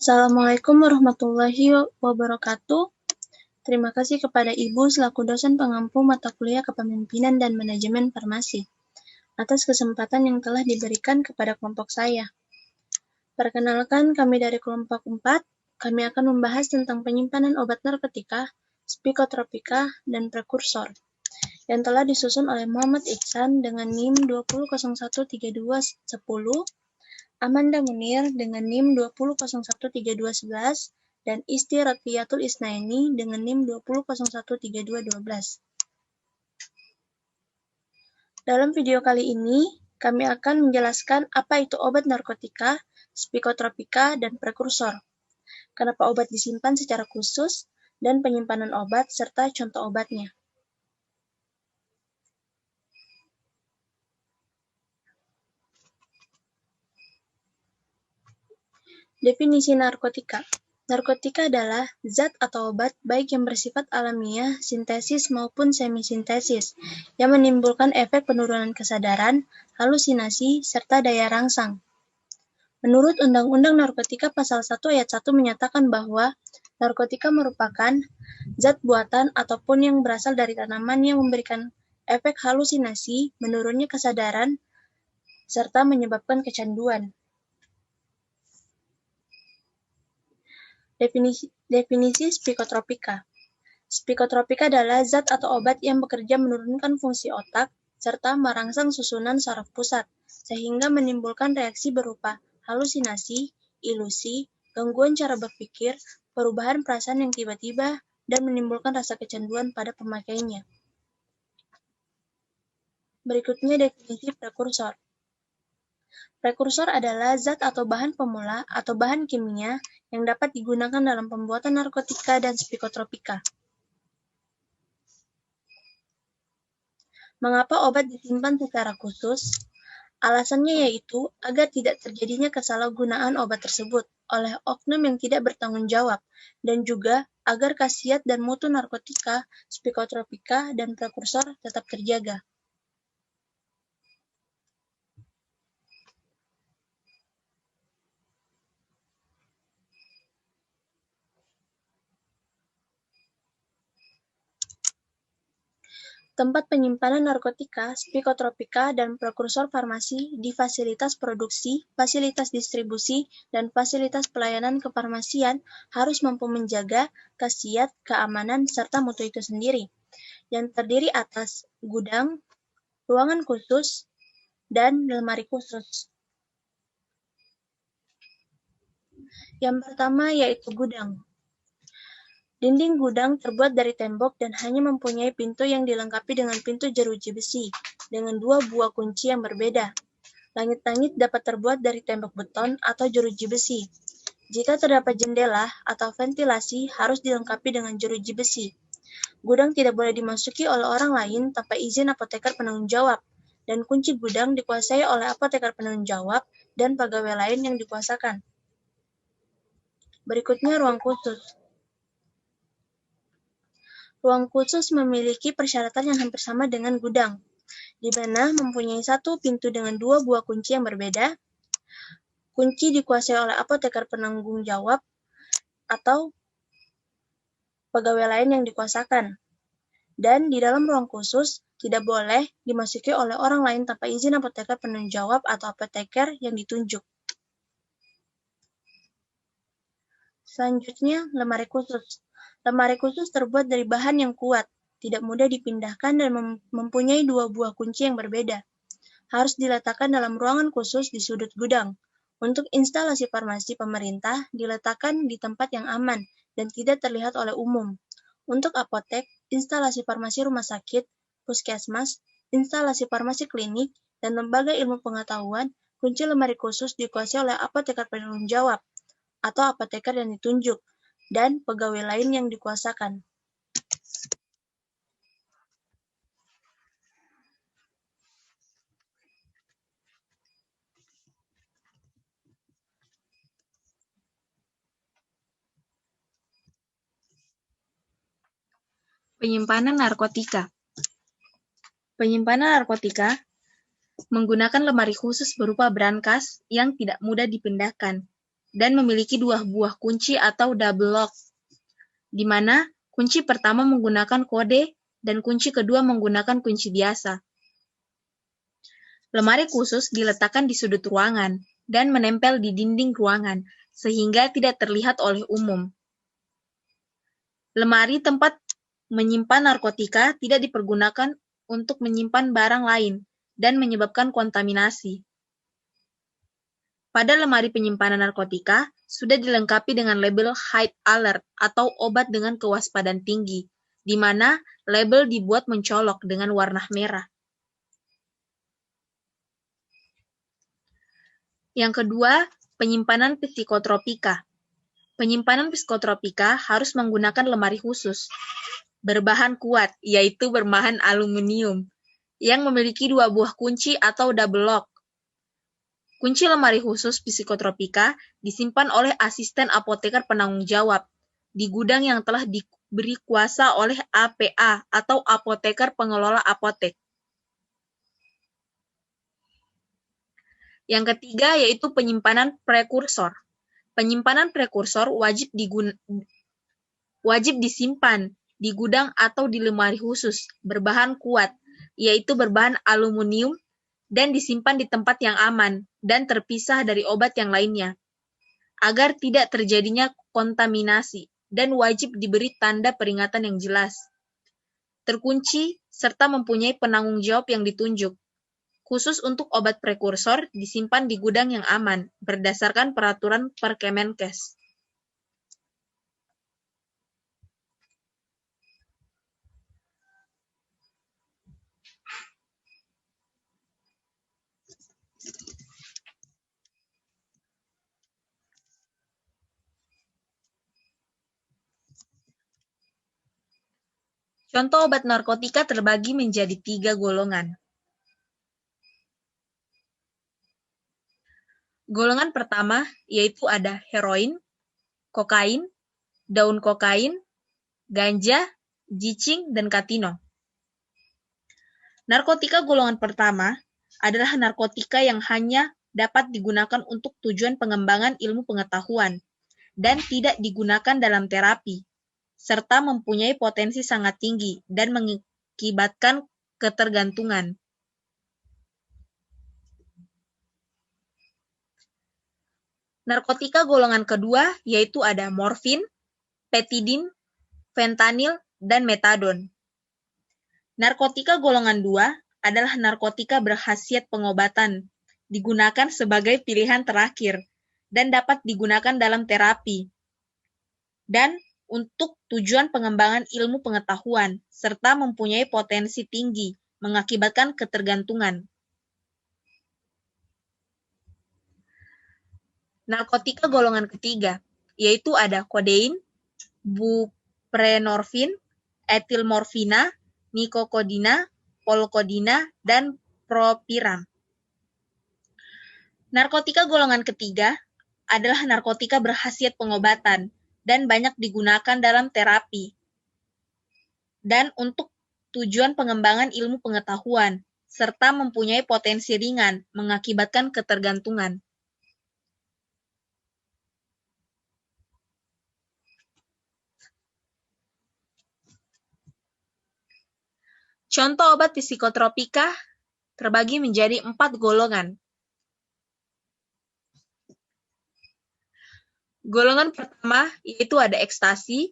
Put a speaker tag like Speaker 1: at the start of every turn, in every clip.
Speaker 1: Assalamualaikum warahmatullahi wabarakatuh. Terima kasih kepada Ibu selaku dosen pengampu mata kuliah Kepemimpinan dan Manajemen Farmasi atas kesempatan yang telah diberikan kepada kelompok saya. Perkenalkan, kami dari kelompok 4, kami akan membahas tentang penyimpanan obat narkotika, psikotropika, dan prekursor yang telah disusun oleh Muhammad Ihsan dengan NIM 20013210, Amanda Munir dengan NIM 20013211, dan Isti Ratfiyatul Isnaini dengan NIM 20013212. Dalam video kali ini, kami akan menjelaskan apa itu obat narkotika, psikotropika, dan prekursor, kenapa obat disimpan secara khusus, dan penyimpanan obat serta contoh obatnya. Definisi narkotika. Narkotika adalah zat atau obat baik yang bersifat alamiah, sintesis maupun semisintesis, yang menimbulkan efek penurunan kesadaran, halusinasi, serta daya rangsang. Menurut Undang-Undang Narkotika Pasal 1 Ayat 1 menyatakan bahwa narkotika merupakan zat buatan ataupun yang berasal dari tanaman yang memberikan efek halusinasi, menurunnya kesadaran, serta menyebabkan kecanduan. Definisi psikotropika. Psikotropika adalah zat atau obat yang bekerja menurunkan fungsi otak serta merangsang susunan saraf pusat, sehingga menimbulkan reaksi berupa halusinasi, ilusi, gangguan cara berpikir, perubahan perasaan yang tiba-tiba, dan menimbulkan rasa kecanduan pada pemakainya. Berikutnya definisi prekursor. Prekursor adalah zat atau bahan pemula atau bahan kimia yang dapat digunakan dalam pembuatan narkotika dan psikotropika. Mengapa obat disimpan secara khusus? Alasannya yaitu agar tidak terjadinya kesalahgunaan obat tersebut oleh oknum yang tidak bertanggung jawab, dan juga agar khasiat dan mutu narkotika, psikotropika, dan prekursor tetap terjaga. Tempat penyimpanan narkotika, psikotropika, dan prekursor farmasi di fasilitas produksi, fasilitas distribusi, dan fasilitas pelayanan kefarmasian harus mampu menjaga khasiat, keamanan, serta mutu itu sendiri, yang terdiri atas gudang, ruangan khusus, dan lemari khusus. Yang pertama yaitu gudang. Dinding gudang terbuat dari tembok dan hanya mempunyai pintu yang dilengkapi dengan pintu jeruji besi, dengan 2 buah kunci yang berbeda. Langit-langit dapat terbuat dari tembok beton atau jeruji besi. Jika terdapat jendela atau ventilasi, harus dilengkapi dengan jeruji besi. Gudang tidak boleh dimasuki oleh orang lain tanpa izin apoteker penanggung jawab, dan kunci gudang dikuasai oleh apoteker penanggung jawab dan pegawai lain yang dikuasakan. Berikutnya ruang khusus. Ruang khusus memiliki persyaratan yang hampir sama dengan gudang, di mana mempunyai 1 pintu dengan 2 buah kunci yang berbeda. Kunci dikuasai oleh apoteker penanggung jawab atau pegawai lain yang dikuasakan. Dan di dalam ruang khusus tidak boleh dimasuki oleh orang lain tanpa izin apoteker penanggung jawab atau apoteker yang ditunjuk. Selanjutnya, lemari khusus. Lemari khusus terbuat dari bahan yang kuat, tidak mudah dipindahkan dan mempunyai 2 buah kunci yang berbeda. Harus diletakkan dalam ruangan khusus di sudut gudang. Untuk instalasi farmasi pemerintah, diletakkan di tempat yang aman dan tidak terlihat oleh umum. Untuk apotek, instalasi farmasi rumah sakit, puskesmas, instalasi farmasi klinik, dan lembaga ilmu pengetahuan, kunci lemari khusus dikuasai oleh apoteker penanggung jawab atau apoteker yang ditunjuk, dan pegawai lain yang dikuasakan.
Speaker 2: Penyimpanan narkotika. Penyimpanan narkotika menggunakan lemari khusus berupa brankas yang tidak mudah dipindahkan. dan memiliki dua buah kunci atau double lock, di mana kunci pertama menggunakan kode dan kunci kedua menggunakan kunci biasa. Lemari khusus diletakkan di sudut ruangan dan menempel di dinding ruangan, sehingga tidak terlihat oleh umum. Lemari tempat menyimpan narkotika tidak dipergunakan untuk menyimpan barang lain dan menyebabkan kontaminasi. Pada lemari penyimpanan narkotika, sudah dilengkapi dengan label High Alert atau obat dengan kewaspadaan tinggi, di mana label dibuat mencolok dengan warna merah. Yang kedua, penyimpanan psikotropika. Penyimpanan psikotropika harus menggunakan lemari khusus, berbahan kuat, yaitu berbahan aluminium, yang memiliki dua buah kunci atau double lock. Kunci lemari khusus psikotropika disimpan oleh asisten apoteker penanggung jawab di gudang yang telah diberi kuasa oleh APA atau apoteker pengelola apotek. Yang ketiga yaitu penyimpanan prekursor. Penyimpanan prekursor wajib disimpan di gudang atau di lemari khusus berbahan kuat, yaitu berbahan aluminium, dan disimpan di tempat yang aman dan terpisah dari obat yang lainnya, agar tidak terjadinya kontaminasi, dan wajib diberi tanda peringatan yang jelas, terkunci, serta mempunyai penanggung jawab yang ditunjuk. Khusus untuk obat prekursor disimpan di gudang yang aman, berdasarkan peraturan Perkemenkes. Contoh obat narkotika terbagi menjadi 3 golongan. Golongan pertama yaitu ada heroin, kokain, daun kokain, ganja, jicing, dan katino. Narkotika golongan pertama adalah narkotika yang hanya dapat digunakan untuk tujuan pengembangan ilmu pengetahuan dan tidak digunakan dalam terapi, serta mempunyai potensi sangat tinggi dan mengakibatkan ketergantungan. Narkotika golongan kedua yaitu ada morfin, petidin, fentanil, dan metadon. Narkotika golongan 2 adalah narkotika berkhasiat pengobatan, digunakan sebagai pilihan terakhir, dan dapat digunakan dalam terapi, dan untuk tujuan pengembangan ilmu pengetahuan, serta mempunyai potensi tinggi, mengakibatkan ketergantungan. Narkotika golongan ketiga, yaitu ada kodein, buprenorfin, etilmorfina, nikokodina, polkodina, dan propiram. Narkotika golongan ketiga adalah narkotika berkhasiat pengobatan dan banyak digunakan dalam terapi dan untuk tujuan pengembangan ilmu pengetahuan, serta mempunyai potensi ringan, mengakibatkan ketergantungan. Contoh obat psikotropika terbagi menjadi 4 golongan. Golongan pertama yaitu ada ekstasi,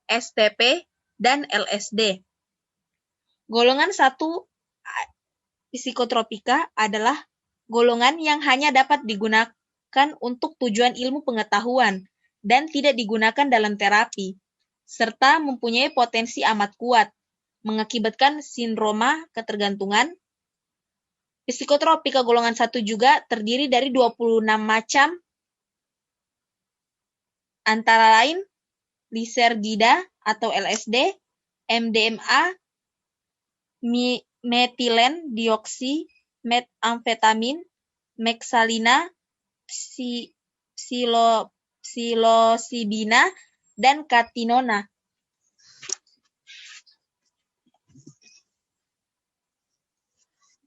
Speaker 2: STP, dan LSD. Golongan 1 psikotropika adalah golongan yang hanya dapat digunakan untuk tujuan ilmu pengetahuan dan tidak digunakan dalam terapi, serta mempunyai potensi amat kuat, mengakibatkan sindroma ketergantungan. Psikotropika golongan 1 juga terdiri dari 26 macam, antara lain lisergida atau LSD, MDMA, metilen dioksi, metamfetamin, meksalina, psilosibina, dan katinona.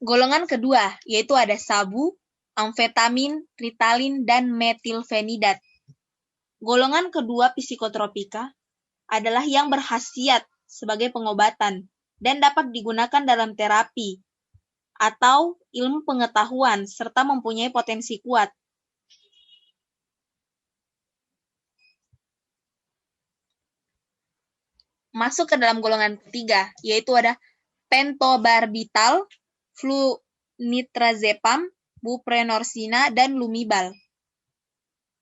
Speaker 2: Golongan kedua yaitu ada sabu, amfetamin, Ritalin, dan metilfenidat. Golongan kedua psikotropika adalah yang berkhasiat sebagai pengobatan dan dapat digunakan dalam terapi atau ilmu pengetahuan serta mempunyai potensi kuat. Masuk ke dalam golongan ketiga, yaitu ada pentobarbital, flunitrazepam, buprenorphina, dan lumibal.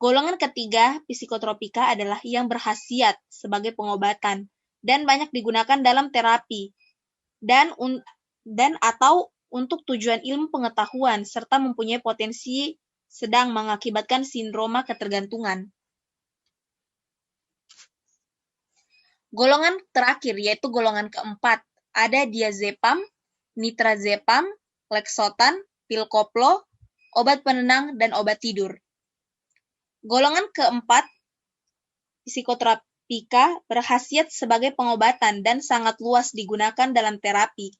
Speaker 2: Golongan ketiga psikotropika adalah yang berkhasiat sebagai pengobatan dan banyak digunakan dalam terapi dan atau untuk tujuan ilmu pengetahuan serta mempunyai potensi sedang mengakibatkan sindroma ketergantungan. Golongan terakhir yaitu golongan keempat, ada diazepam, nitrazepam, lexotan, pil koplo, obat penenang, dan obat tidur. Golongan keempat, psikotropika berkhasiat sebagai pengobatan dan sangat luas digunakan dalam terapi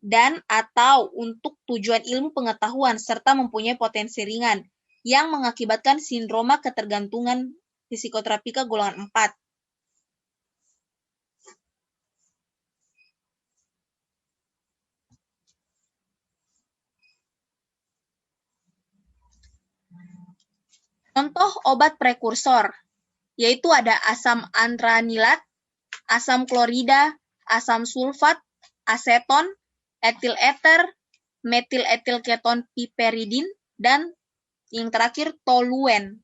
Speaker 2: dan atau untuk tujuan ilmu pengetahuan serta mempunyai potensi ringan yang mengakibatkan sindroma ketergantungan psikotropika golongan 4. Contoh obat prekursor, yaitu ada asam antranilat, asam klorida, asam sulfat, aseton, etil eter, metiletilketon piperidin, dan yang terakhir toluen.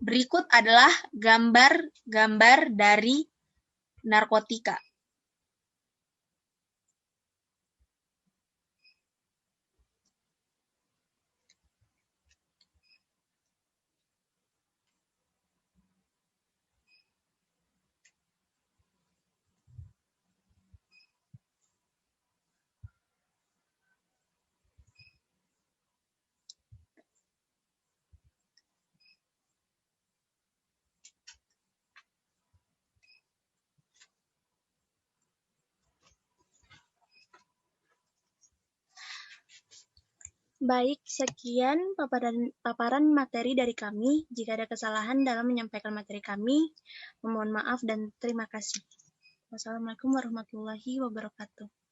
Speaker 2: Berikut adalah gambar-gambar dari narkotika.
Speaker 1: Baik, sekian paparan materi dari kami. Jika ada kesalahan dalam menyampaikan materi kami, mohon maaf dan terima kasih. Wassalamualaikum warahmatullahi wabarakatuh.